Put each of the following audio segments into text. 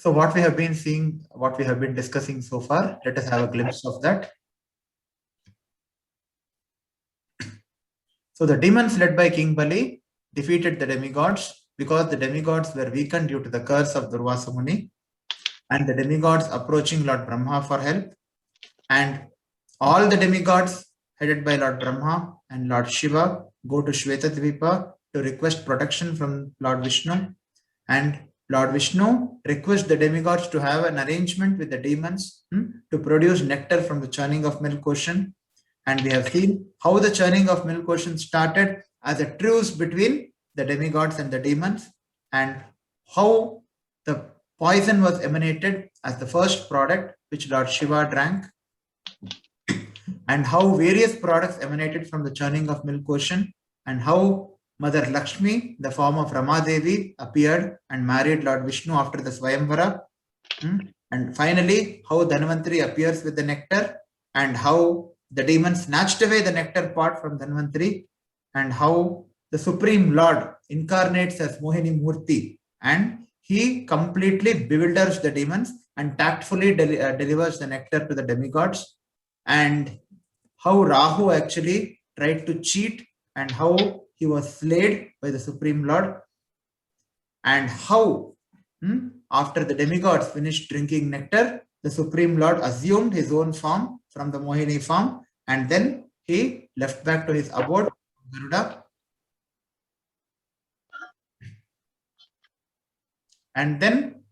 So what we have been seeing, what we have been discussing so far, let us have a glimpse of that. So the demons led by King Bali defeated the demigods because the demigods were weakened due to the curse of Durvasa Muni, and the demigods approaching Lord Brahma for help. And all the demigods headed by Lord Brahma and Lord Shiva go to Shvetadvipa to request protection from Lord Vishnu. And Lord Vishnu requests the demigods to have an arrangement with the demons to produce nectar from the churning of milk ocean. And we have seen how the churning of milk ocean started as a truce between the demigods and the demons, and how the poison was emanated as the first product which Lord Shiva drank, and how various products emanated from the churning of milk ocean, and how Mother Lakshmi, the form of Ramadevi, appeared and married Lord Vishnu after the Swayamvara. And finally, how Dhanvantari appears with the nectar, and how the demons snatched away the nectar pot from Dhanvantari, and how the Supreme Lord incarnates as Mohini Murti, and he completely bewilders the demons and tactfully delivers the nectar to the demigods, and how Rahu actually tried to cheat and how he was slayed by the Supreme Lord, and how after the demigods finished drinking nectar, the Supreme Lord assumed his own form from the Mohini form, and then he left back to his abode, Garuda. And then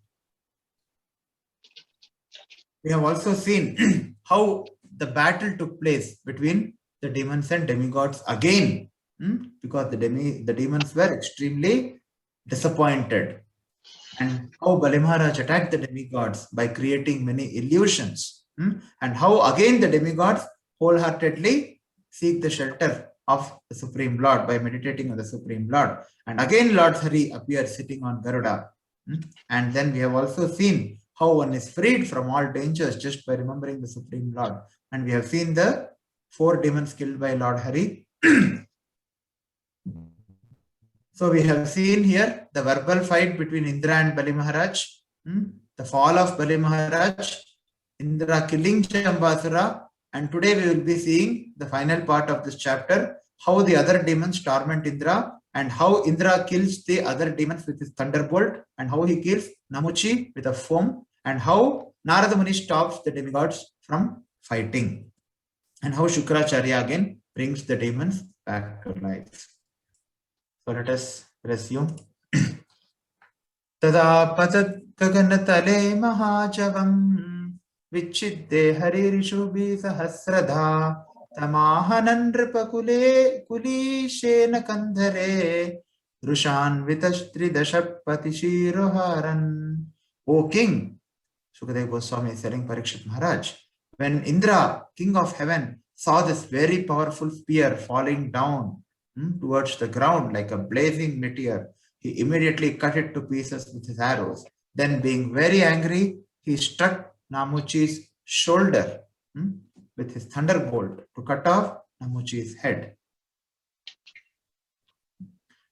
we have also seen how the battle took place between the demons and demigods again, because the demons were extremely disappointed, and how Bali Maharaj attacked the demigods by creating many illusions, and how again the demigods wholeheartedly seek the shelter of the Supreme Lord by meditating on the Supreme Lord. And again Lord Hari appears sitting on Garuda. And then we have also seen how one is freed from all dangers just by remembering the Supreme Lord. And we have seen the 4 demons killed by Lord Hari. So we have seen here the verbal fight between Indra and Bali Maharaj, the fall of Bali Maharaj, Indra killing Jambasura, and today we will be seeing the final part of this chapter, how the other demons torment Indra, and how Indra kills the other demons with his thunderbolt, and how he kills Namuchi with a foam, and how Narada Muni stops the demigods from fighting, and how Shukracharya again brings the demons back to life. So let us resume. Tada patat gaganatale mahajavam vichidde haririshubi sahasradha tamahanan nripakule kulishena kandhare drushan vitastridashapati shiroharan. O king, Sukadeva Goswami is telling Parikshit Maharaj, when Indra, king of heaven, saw this very powerful spear falling down towards the ground like a blazing meteor, he immediately cut it to pieces with his arrows. Then, being very angry, he struck Namuchi's shoulder with his thunderbolt to cut off Namuchi's head.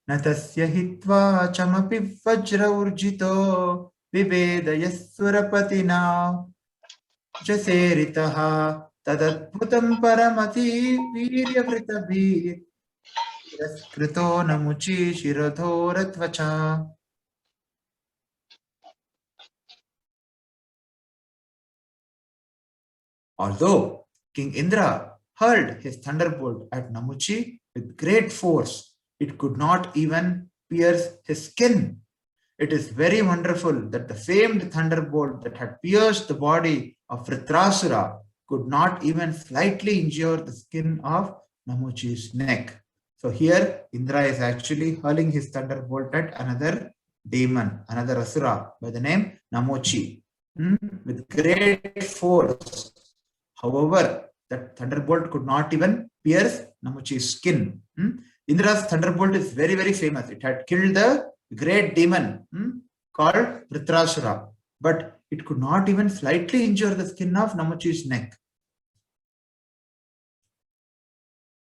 Natasya hitva chamapi vajra urjito vivedayasurapatina jaseritaha tadadbhutam paramati viryavritabi Krito Namuchi Shirodhoratvacha. Although King Indra hurled his thunderbolt at Namuchi with great force, it could not even pierce his skin. It is very wonderful that the famed thunderbolt that had pierced the body of Vritrasura could not even slightly injure the skin of Namuchi's neck. So here Indra is actually hurling his thunderbolt at another demon, another Asura by the name Namochi with great force. However, that thunderbolt could not even pierce Namochi's skin. Indra's thunderbolt is very, very famous. It had killed the great demon called Vritrasura, but it could not even slightly injure the skin of Namochi's neck.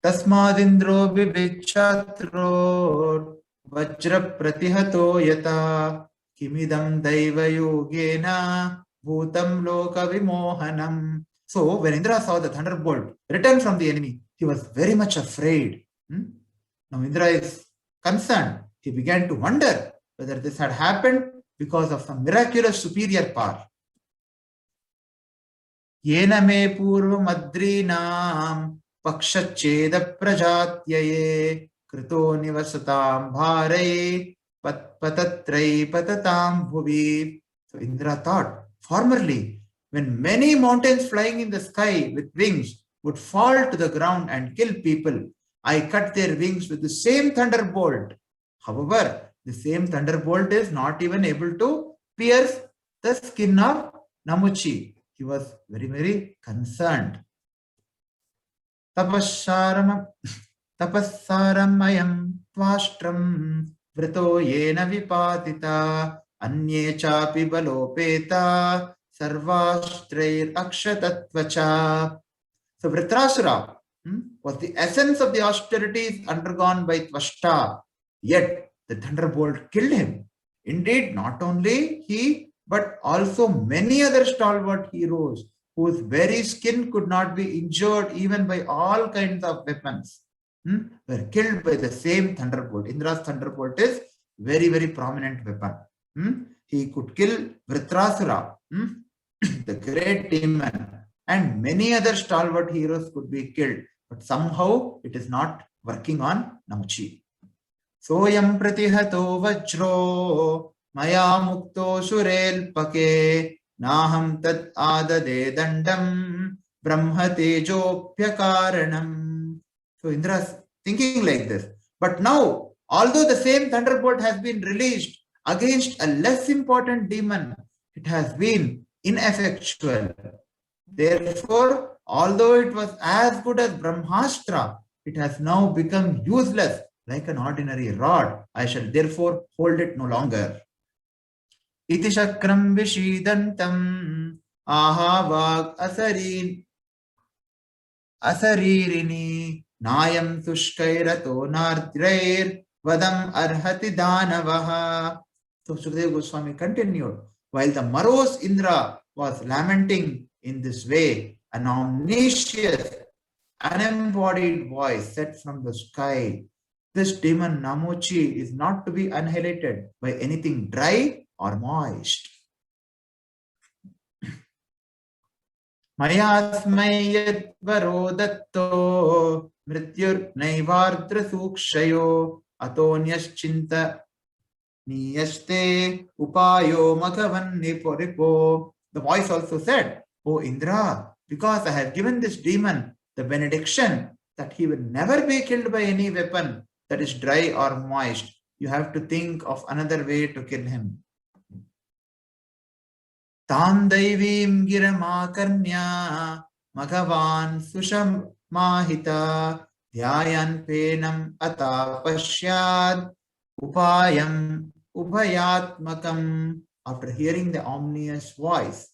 Tasmadindro vivichatro vajra pratihato yata Kimidam Daiva Yogena Bhutam Loka Vimohanam. So when Indra saw the thunderbolt return from the enemy, he was very much afraid. Now Indra is concerned. He began to wonder whether this had happened because of some miraculous superior power. Yena me purvamadrinam pakshacheda prajatyaye krito nivasatam bhare patatrai patatam bhuvi. So Indra thought, formerly, when many mountains flying in the sky with wings would fall to the ground and kill people, I cut their wings with the same thunderbolt. However, the same thunderbolt is not even able to pierce the skin of Namuchi. He was very, very concerned. Tapassaram mayam tvashtram vrito yena vipatita anye chapi balopeta sarvashtrair akshatatvacha. So Vritrasura was the essence of the austerities undergone by Tvashta, yet the thunderbolt killed him. Indeed, not only he, but also many other stalwart heroes whose very skin could not be injured even by all kinds of weapons were killed by the same thunderbolt. Indra's thunderbolt is very, very prominent weapon. He could kill Vritrasura, the great demon, and many other stalwart heroes could be killed, but somehow it is not working on Namuchi. Soyam pratihato vajro maya mukto surelpake naham tat adade dandam brahmatejopyakaranam. So Indra is thinking like this. But now, although the same thunderbolt has been released against a less important demon, it has been ineffectual. Therefore, although it was as good as Brahmastra, it has now become useless like an ordinary rod. I shall therefore hold it no longer. Iti shakram vishidantam ahavag asaririni nayam tushkairato nardrair vadam arhati danavaha. So Sukadeva Goswami continued, while the morose Indra was lamenting in this way, an omniscious, unembodied voice said from the sky, this demon Namuchi is not to be annihilated by anything dry or moist. Mayasmai yadvaro datto mrityur naivardra sukshayo atonyas niyaste upayo magavan niporipo. The voice also said, O Indra, because I have given this demon the benediction that he will never be killed by any weapon that is dry or moist, you have to think of another way to kill him. Tam daivim giramakarnya magavan sushamahita dhyayan penam atapashyad upayam ubhayatmakam. After hearing the ominous voice,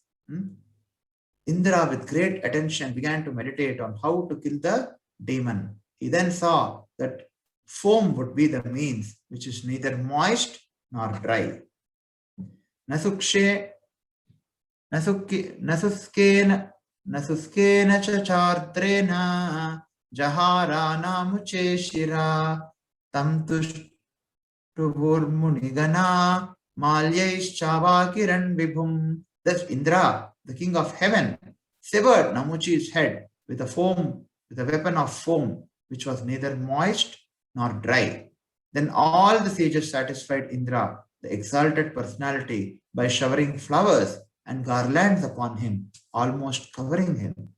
Indra with great attention began to meditate on how to kill the demon. He then saw that foam would be the means, which is neither moist nor dry. Nasuskena cha chardrena jahara namuche shira tam tushturmunigana malyais chava kiran vibhum. Thus Indra, the king of heaven, severed Namuchi's head with a weapon of foam, which was neither moist nor dry. Then all the sages satisfied Indra, the exalted personality, by showering flowers and garlands upon him, almost covering him.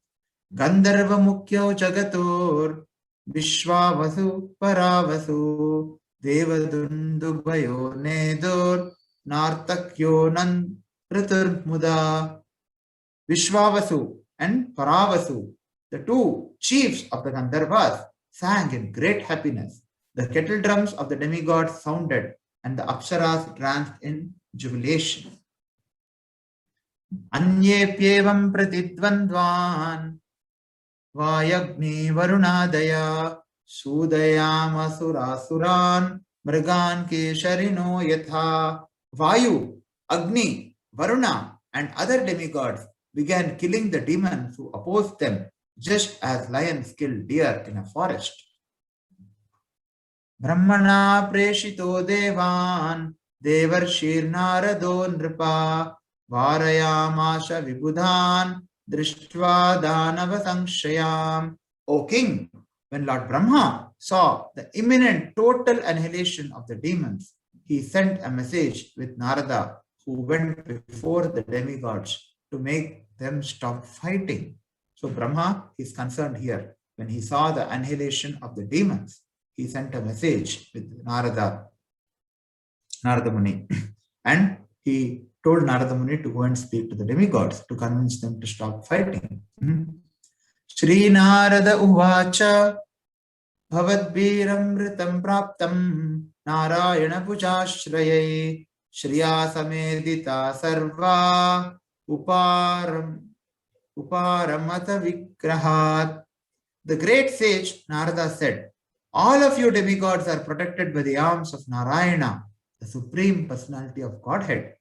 Gandharva mukhyau jagatur vishwavasu paravasu devadundubayo nedur nartakyo nan ritur muda. Vishwavasu and Paravasu, the two chiefs of the Gandharvas, sang in great happiness. The kettle drums of the demigods sounded and the Apsaras danced in jubilation. Anyepyevam pratidvandvan vayagni varunadaya sudayama surasuran mrigan kesharino yatha. Vayu Agni, Varuna, and other demigods began killing the demons who opposed them, just as lions kill deer in a forest. Brahmana preshito devan devarshirnarado nripa varayamasha vibudhan drishtva danava sankshayam. O king, when Lord Brahma saw the imminent total annihilation of the demons, he sent a message with Narada, who went before the demigods to make them stop fighting. So Brahma is concerned here. When he saw the annihilation of the demons, he sent a message with Narada Muni, and he told Narada Muni to go and speak to the demigods to convince them to stop fighting. Shri Narada Uvacha Bhavadbiramritam Praptam Narayana Pujashrayai Shriya Samedita Sarva Uparamata Vikrahat. The great sage Narada said, all of you demigods are protected by the arms of Narayana, the Supreme Personality of Godhead.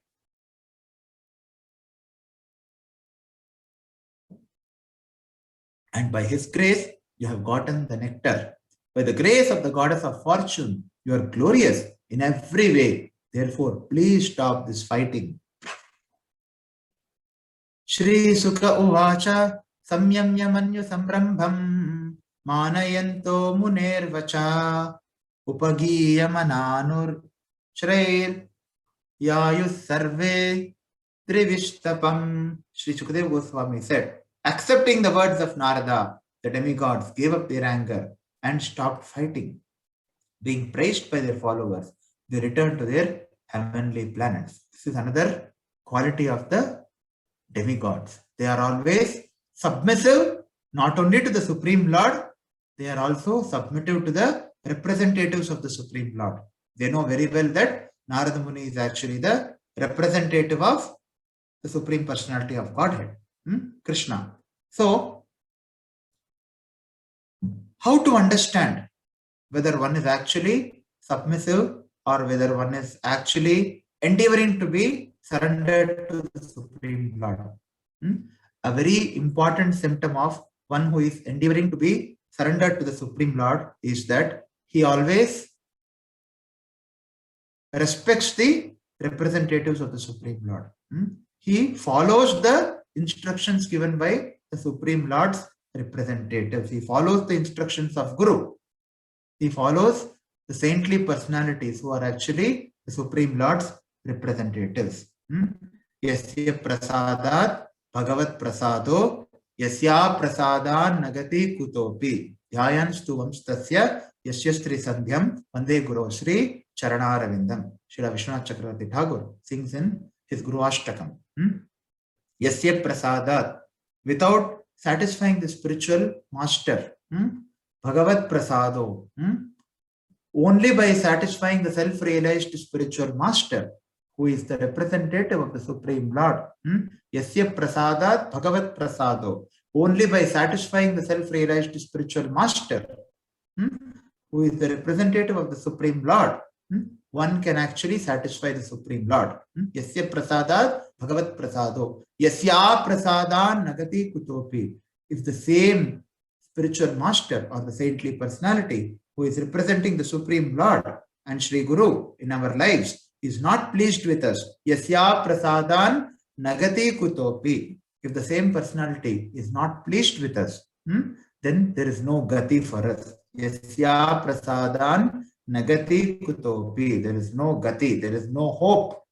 And by his grace, you have gotten the nectar. By the grace of the goddess of fortune, you are glorious in every way. Therefore, please stop this fighting. Shri Sukha Uvacha Samyamya Manyu Sambrambham Manayanto Munervacha Upagiyamananur Shrair Yayus Sarve Trivistapam. Sri Sukadeva Goswami said, accepting the words of Narada, the demigods gave up their anger and stopped fighting. Being praised by their followers, they returned to their heavenly planets. This is another quality of the demigods. They are always submissive, not only to the Supreme Lord, they are also submissive to the representatives of the Supreme Lord. They know very well that Narada Muni is actually the representative of the Supreme Personality of Godhead, Krishna. So, how to understand whether one is actually submissive or whether one is actually endeavoring to be surrendered to the Supreme Lord? A very important symptom of one who is endeavoring to be surrendered to the Supreme Lord is that he always respects the representatives of the Supreme Lord. He follows the instructions given by the Supreme Lord's representatives. He follows the instructions of Guru. He follows the saintly personalities who are actually the Supreme Lord's representatives. Yasya prasadat bhagavat prasado yasya prasadan nagati kutopi dhyayan stuvam stasya yasyastri sandhyam vande guru Shri Charanaravindam. Srila Vishwanath Chakravarti Thakur sings in his Guru Ashtakam. Yasya prasadat, without satisfying the spiritual master, bhagavat prasado, only by satisfying the self-realized spiritual master, who is the representative of the Supreme Lord. Yasya prasadat bhagavat prasado, only by satisfying the self-realized spiritual master, who is the representative of the Supreme Lord, one can actually satisfy the Supreme Lord. Yasya prasadat bhagavat prasado yasya prasadan nagati kutopi. If the same spiritual master or the saintly personality who is representing the Supreme Lord and Shri Guru in our lives is not pleased with us, yasya prasadan nagati kutopi. If the same personality is not pleased with us, then there is no gati for us. Yasya prasadan nagati kutopi. There is no gati, there is no hope.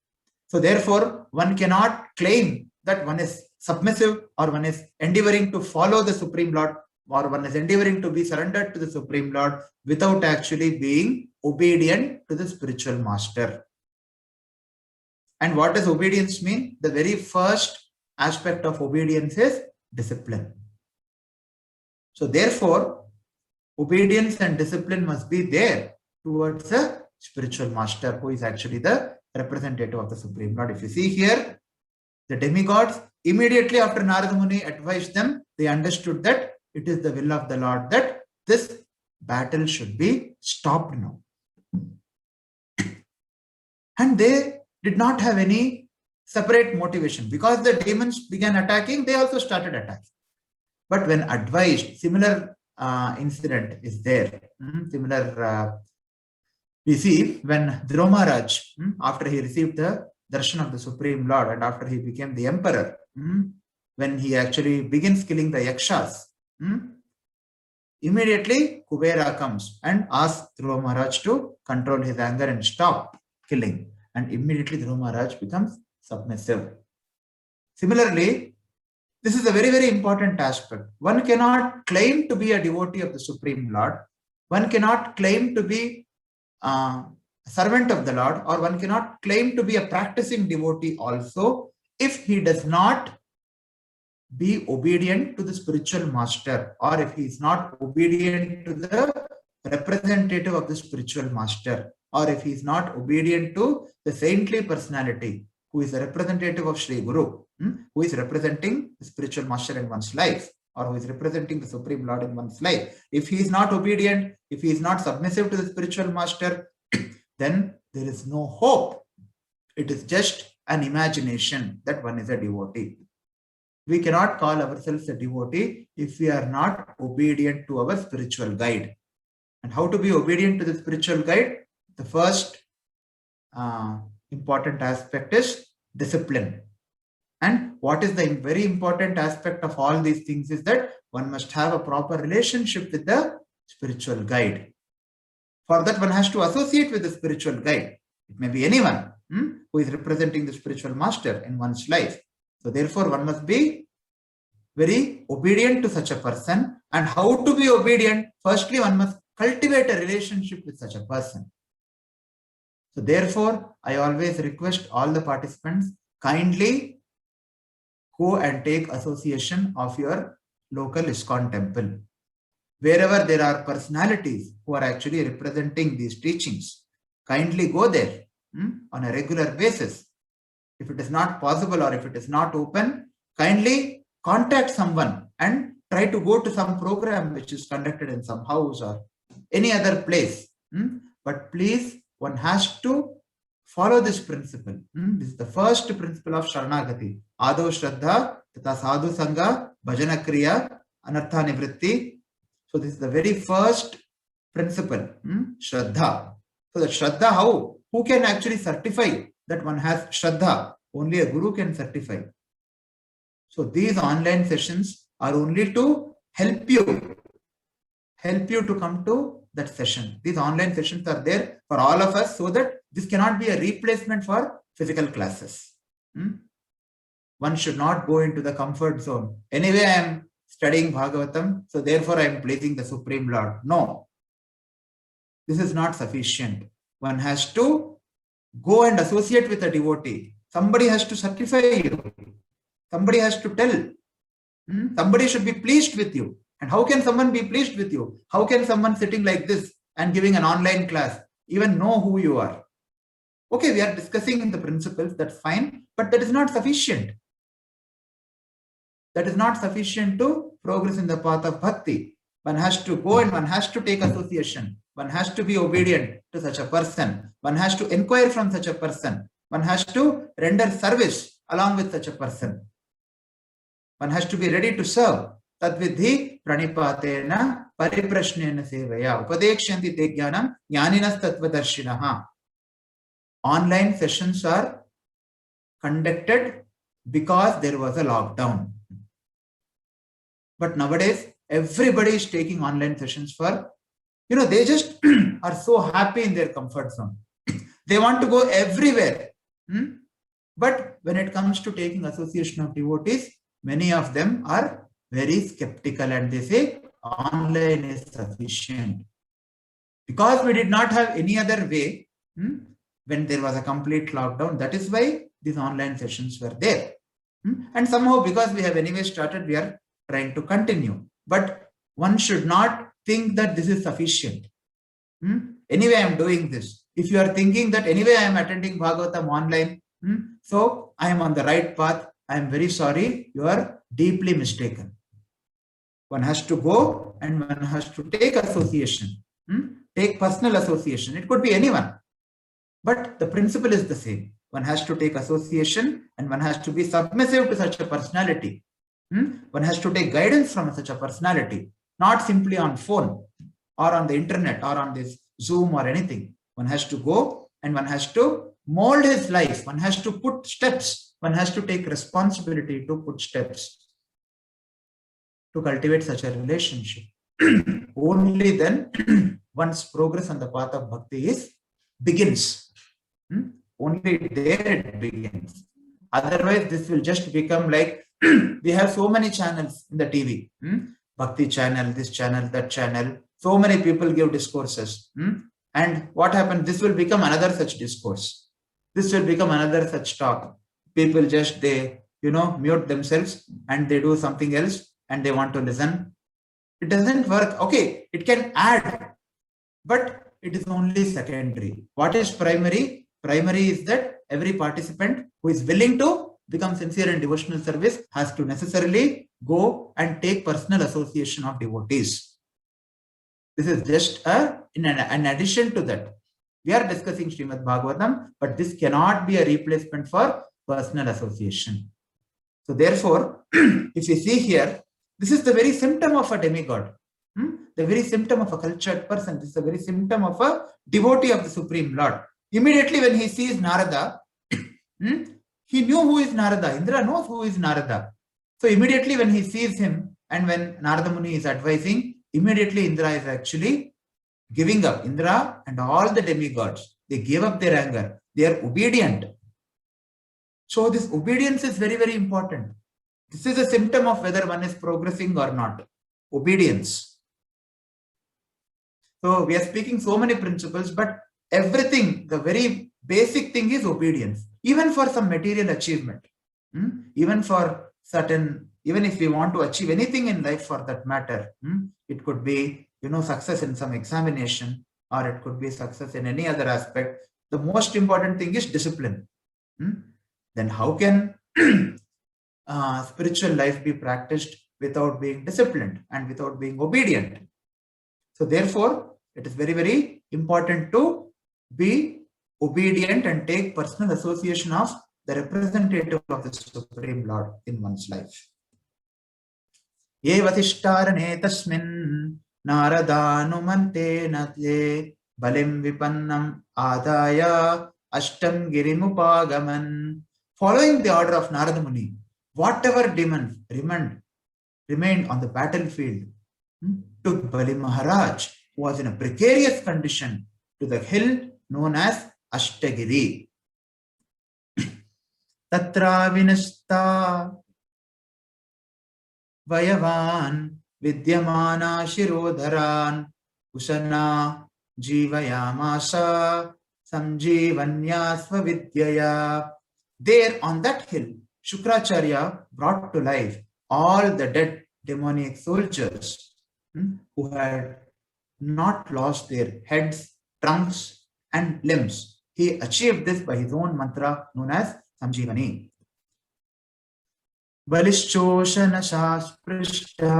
So therefore, one cannot claim that one is submissive or one is endeavoring to follow the Supreme Lord or one is endeavoring to be surrendered to the Supreme Lord without actually being obedient to the spiritual master. And what does obedience mean? The very first aspect of obedience is discipline. So therefore, obedience and discipline must be there towards a spiritual master who is actually the representative of the Supreme Lord. If you see here, the demigods, immediately after Narada Muni advised them, they understood that it is the will of the Lord that this battle should be stopped now. And they did not have any separate motivation. Because the demons began attacking, they also started attacking. But when advised, similar incident is there. We see when Dhrumaraj, after he received the darshan of the Supreme Lord and after he became the emperor, when he actually begins killing the yakshas, immediately Kubera comes and asks Dhruva Maharaj to control his anger and stop killing. And immediately Dhruva Maharaj becomes submissive. Similarly, this is a very, very important aspect. One cannot claim to be a devotee of the Supreme Lord. One cannot claim to be a servant of the Lord, or one cannot claim to be a practicing devotee also if he does not be obedient to the spiritual master, or if he is not obedient to the representative of the spiritual master, or if he is not obedient to the saintly personality who is the representative of Sri Guru, who is representing the spiritual master in one's life, or who is representing the Supreme Lord in one's life. If he is not obedient, if he is not submissive to the spiritual master, then there is no hope. It is just an imagination that one is a devotee. We cannot call ourselves a devotee if we are not obedient to our spiritual guide. And how to be obedient to the spiritual guide? The first important aspect is discipline. And what is the very important aspect of all these things is that one must have a proper relationship with the spiritual guide. For that, one has to associate with the spiritual guide. It may be anyone who is representing the spiritual master in one's life. So therefore, one must be very obedient to such a person. And how to be obedient? Firstly, one must cultivate a relationship with such a person. So therefore, I always request all the participants, kindly go and take association of your local ISKCON temple. Wherever there are personalities who are actually representing these teachings, kindly go there on a regular basis. If it is not possible or if it is not open, kindly contact someone and try to go to some program which is conducted in some house or any other place. But please, one has to follow this principle. This is the first principle of Sharanagati. Ado Shraddha, Tata Sadhu Sangha, Bhajana Kriya, Anartha Nivritti. So this is the very first principle, Shraddha. So the Shraddha, how? Who can actually certify that one has Shraddha? Only a Guru can certify. So these online sessions are only to help you to come to that session. These online sessions are there for all of us so that this cannot be a replacement for physical classes. One should not go into the comfort zone. Anyway, I am studying Bhagavatam, so therefore I am pleasing the Supreme Lord. No, this is not sufficient. One has to go and associate with a devotee. Somebody has to certify you. Somebody has to tell. Somebody should be pleased with you. And how can someone be pleased with you? How can someone sitting like this and giving an online class even know who you are? Okay, we are discussing the principles, that's fine, but that is not sufficient. That is not sufficient to progress in the path of bhakti. One has to go and one has to take association. One has to be obedient to such a person. One has to inquire from such a person. One has to render service along with such a person. One has to be ready to serve. Tadvidhi pranipatena pariprashnena sevaya upadekshanti te jnanam jnaninas tattvadarshinaha. Online sessions are conducted because there was a lockdown. But nowadays, everybody is taking online sessions for, they just are so happy in their comfort zone. They want to go everywhere. But when it comes to taking association of devotees, many of them are very skeptical and they say online is sufficient. Because we did not have any other way when there was a complete lockdown, that is why these online sessions were there. And somehow because we have anyway started, we are trying to continue. But one should not think that this is sufficient. Anyway, I am doing this. If you are thinking that anyway I am attending Bhagavatam online, so I am on the right path, I am very sorry, you are deeply mistaken. One has to go and one has to take association, take personal association. It could be anyone, but the principle is the same. one has to take association, and one has to be submissive to such a personality. One has to take guidance from such a personality, not simply on phone or on the internet or on this Zoom or anything. One has to go and one has to mold his life. One has to put steps. One has to take responsibility to put steps to cultivate such a relationship. Only then one's progress on the path of bhakti begins. Only there it begins. Otherwise, this will just become like we have so many channels in the TV. Bhakti channel, this channel, that channel. So many people give discourses. And what happened? This will become another such discourse. This will become another such talk. People just, they, mute themselves and they do something else and they want to listen. It doesn't work. Okay, it can add, but it is only secondary. What is primary? Primary is that every participant who is willing to become sincere in devotional service has to necessarily go and take personal association of devotees. This is just an addition to that. We are discussing Srimad Bhagavatam, but this cannot be a replacement for personal association. So therefore, if you see here, this is the very symptom of a demigod, the very symptom of a cultured person. This is the very symptom of a devotee of the Supreme Lord. Immediately when he sees Narada, he knew who is Narada. Indra knows who is Narada. So immediately when he sees him and when Narada Muni is advising, immediately Indra is actually giving up. Indra and all the demigods, they gave up their anger. They are obedient. So this obedience is very, very important. This is a symptom of whether one is progressing or not. Obedience. So we are speaking so many principles, but everything, the very basic thing is obedience. Even for some material achievement. Even for certain, even if we want to achieve anything in life for that matter, it could be, success in some examination, or it could be success in any other aspect. The most important thing is discipline. Then how can spiritual life be practiced without being disciplined and without being obedient? So therefore, it is very, very important to be obedient and take personal association of the representative of the Supreme Lord in one's life. Ye vathishtarane tasmin naradhanumante nate balim vipannam adaya ashtam girimupagaman. Following the order of Narada Muni, whatever demons remained on the battlefield, took Bali Maharaj, who was in a precarious condition, to the hill known as Ashtagiri. Tatra vinasta vayavan vidyamana shirodharan usana jivayamasa samjivanyasva vidyaya. There on that hill, Shukracharya brought to life all the dead demoniac soldiers who had not lost their heads, trunks, and limbs. He achieved this by his own mantra known as Samjivani. Balishchoshana Shasprishta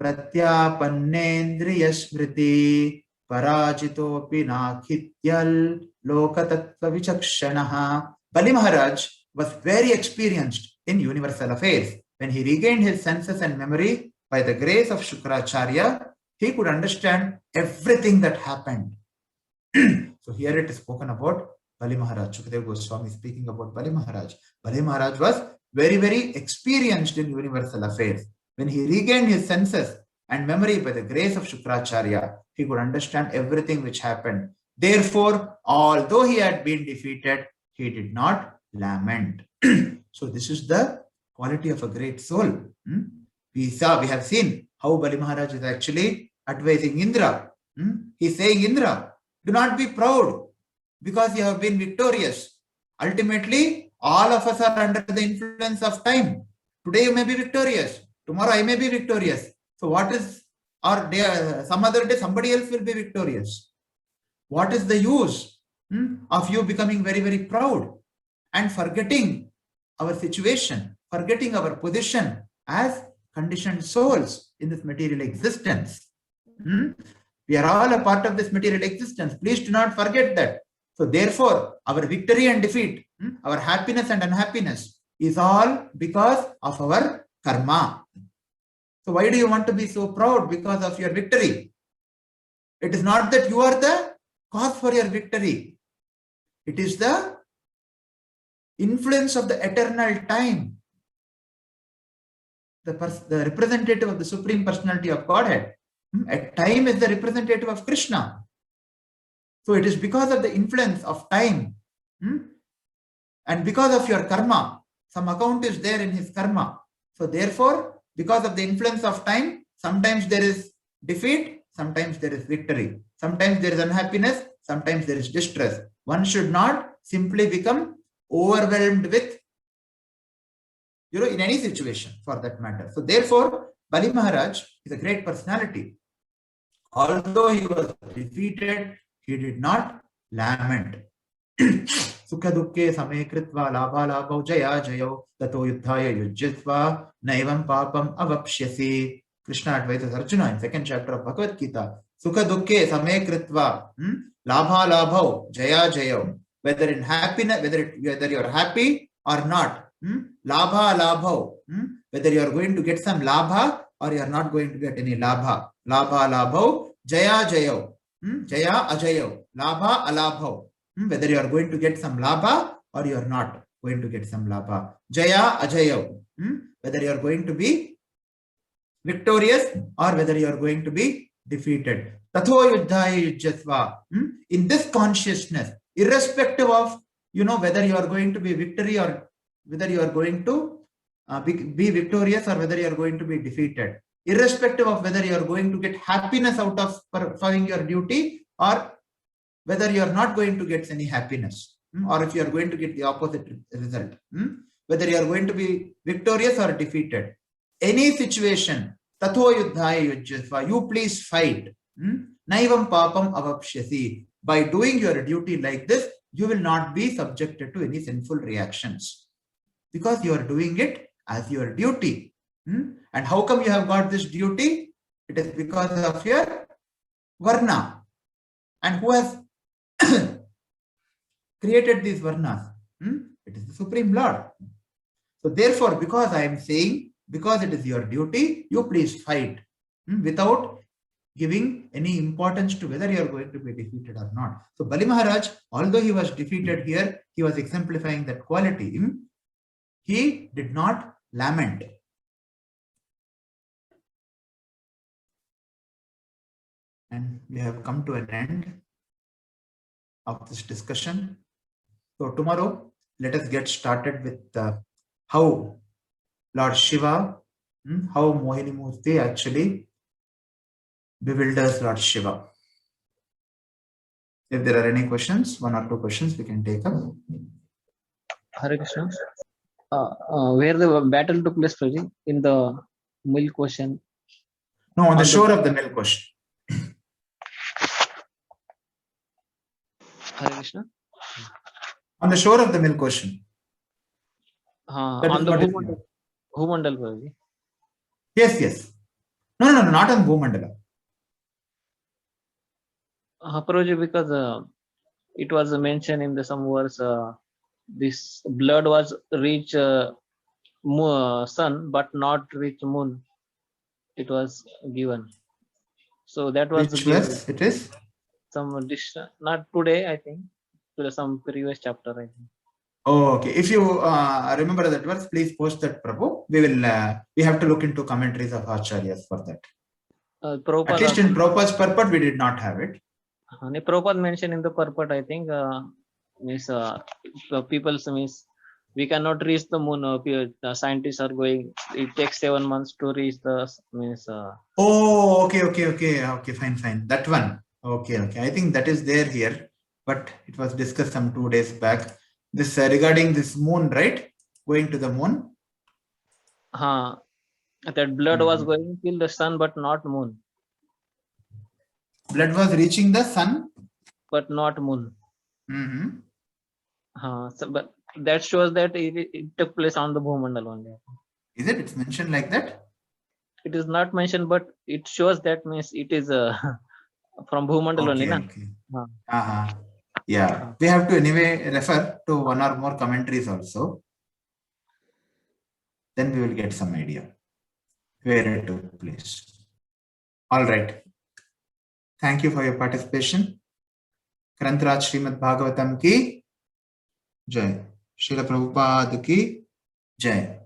Pratyapannendriya Smriti Parajitopi Nakhityal Lokatattva Vichakshanaha. Bali Maharaj was very experienced in universal affairs. When he regained his senses and memory by the grace of Shukracharya, he could understand everything that happened. So here it is spoken about Bali Maharaj. Shukadeva Goswami speaking about Bali Maharaj. Bali Maharaj was very, very experienced in universal affairs. When he regained his senses and memory by the grace of Shukracharya, he could understand everything which happened. Therefore, although he had been defeated, he did not lament. So this is the quality of a great soul. We have seen how Bali Maharaj is actually advising Indra. He's saying, Indra, do not be proud because you have been victorious. Ultimately, all of us are under the influence of time. Today you may be victorious. Tomorrow I may be victorious. So what is, or day, some other day somebody else will be victorious. What is the use of you becoming very, very proud and forgetting our situation, forgetting our position as conditioned souls in this material existence? We are all a part of this material existence. Please do not forget that. So therefore, our victory and defeat, our happiness and unhappiness is all because of our karma. So why do you want to be so proud because of your victory? It is not that you are the cause for your victory. It is the influence of the eternal time. The representative of the Supreme Personality of Godhead. At time is the representative of Krishna. So it is because of the influence of time and because of your karma. Some account is there in his karma. So therefore, because of the influence of time, sometimes there is defeat, sometimes there is victory. Sometimes there is unhappiness, sometimes there is distress. One should not simply become overwhelmed with, in any situation for that matter. So therefore, Bali Maharaj is a great personality. Although he was defeated, he did not lament. Sukha dukke same kritva labha labhau jaya jayo tato yuddhaya yujjitva naivam papam avapshyasi. Krishna advises Arjuna in 2nd chapter of Bhagavad Gita. Sukha dukke same kritva labha labhau jaya jayo. Whether in happiness, whether you're happy or not, labha labhau, whether you are going to get some labha or you are not going to get any labha. Labha labhau jaya jayo. Jaya ajayo. Labha alabhau. Whether you are going to get some labha or you are not going to get some labha. Jaya ajayo. Whether you are going to be victorious or whether you are going to be defeated. Tatho yuddhaya yujjatva. In this consciousness, irrespective of, whether you are going to be victory or whether you are going to be victorious or whether you are going to be defeated. Irrespective of whether you are going to get happiness out of performing your duty or whether you are not going to get any happiness or if you are going to get the opposite result. Whether you are going to be victorious or defeated. Any situation, tatho yuddhaya yujjatva, you please fight. Naivam papam avapshyasi. By doing your duty like this, you will not be subjected to any sinful reactions. Because you are doing it as your duty. And how come you have got this duty? It is because of your varna. And who has created these varnas? It is the Supreme Lord. So therefore, because I am saying, because it is your duty, you please fight without giving any importance to whether you are going to be defeated or not. So Bali Maharaj, although he was defeated here, he was exemplifying that quality. He did not lament. And we have come to an end of this discussion. So tomorrow, let us get started with how Lord Shiva, how Mohini Murti actually bewilders Lord Shiva. If there are any questions, 1 or 2 questions we can take up. Hare Krishna. Where the battle took place, Prabhuji? In the Milk Ocean? No, on the shore of the Milk Ocean. Hare Krishna. On the shore of the Milk Ocean. On the Bhumandal, Prabhuji. Yes. No, not on Bhumandala. Prabhuji, because it was mentioned in some verse, this blood was reach sun, but not reach moon. It was given. So that was Which verse it is? Some not today, I think. To some previous chapter, I think. Oh, okay. If you remember that verse, please post that, Prabhu. We have to look into commentaries of Acharyas for that. At least in Prabhupada's purport, we did not have it. Prabhupada mentioned in the purport, I think, people means we cannot reach the moon. The scientists are going. It takes 7 months to reach the means. Oh, okay, fine. That one. Okay. I think that is there here, but it was discussed some 2 days back. This regarding this moon, right? Going to the moon. That blood was going till the sun, but not moon. Blood was reaching the sun, but not moon. But that shows that it took place on the Bhumandal only. Is it? It's mentioned like that? It is not mentioned, but it shows that means it is from Bhumandal only. Okay. Yeah, we have to anyway refer to one or more commentaries also. Then we will get some idea where it took place. All right. Thank you for your participation. ग्रंथराज Shrimad Bhagavatam की जय, श्रील प्रभुपाद की जय.